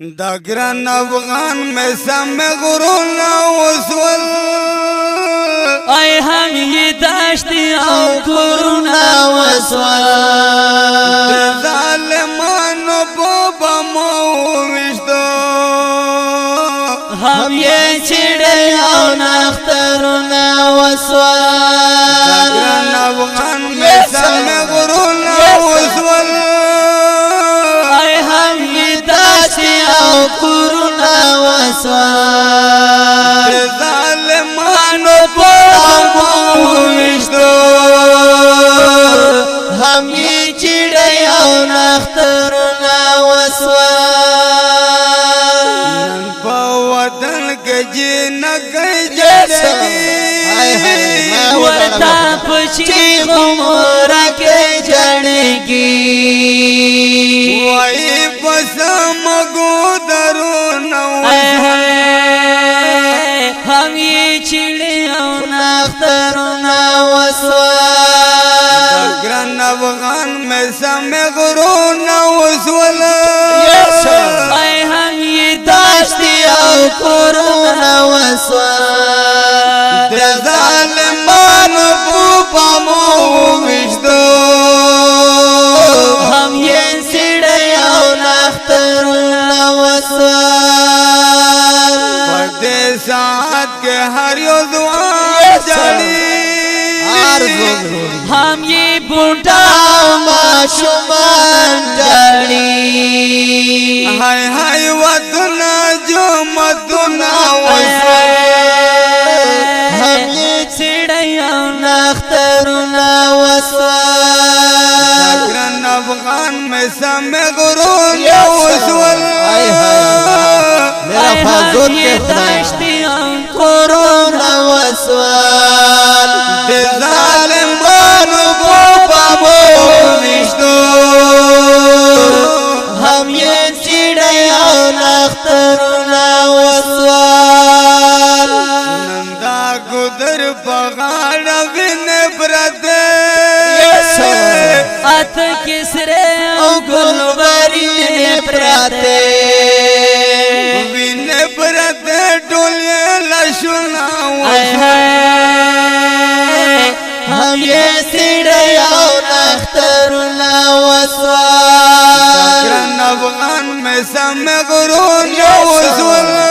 دا ګران افغان میں سم غرونا وسول ای هم یې داشتي او کورونه وسول د ظالمانو په مو وشتو هم یې چړې او نخترونه وسول دا ګران افغان میں سم غرونا وسول ای هم یې داشتي او کورونه وسول ظالمانو په مو وشتو هم یې چړې او نخترونه وسول نن په وطن کې جنګ جړې ورتا پچی غمور کې جړېږي وای پسم ګو درونه هم یې چړې او نخترونه وسول ګران افغان میں سم غرونا وسول ای هم یې داشتي او کورونه وسول د ظالمانو په مو وشتو هم یې سړې او نخترونه وسول په دې ساعت کې هر یو دعا جړې هم یې بوټا ماشومان جړې هاي هاي وطن جمعتنا وسول هم یې چړې او نخترونه وسول ګران افغان میں سم غرونا وسول میرا فضل کے داشتی ہم کرونا وسول د ظالمانو په مو وشتو هم یې چړې او نخترونه وسول نن دا ګدر په غاړه وینې پرته ات کسره او ګلبري پراته وینې پرته ټولې لښنا هم یې سړې او نخترونه وسول ګران افغان میں سم غرونا وسول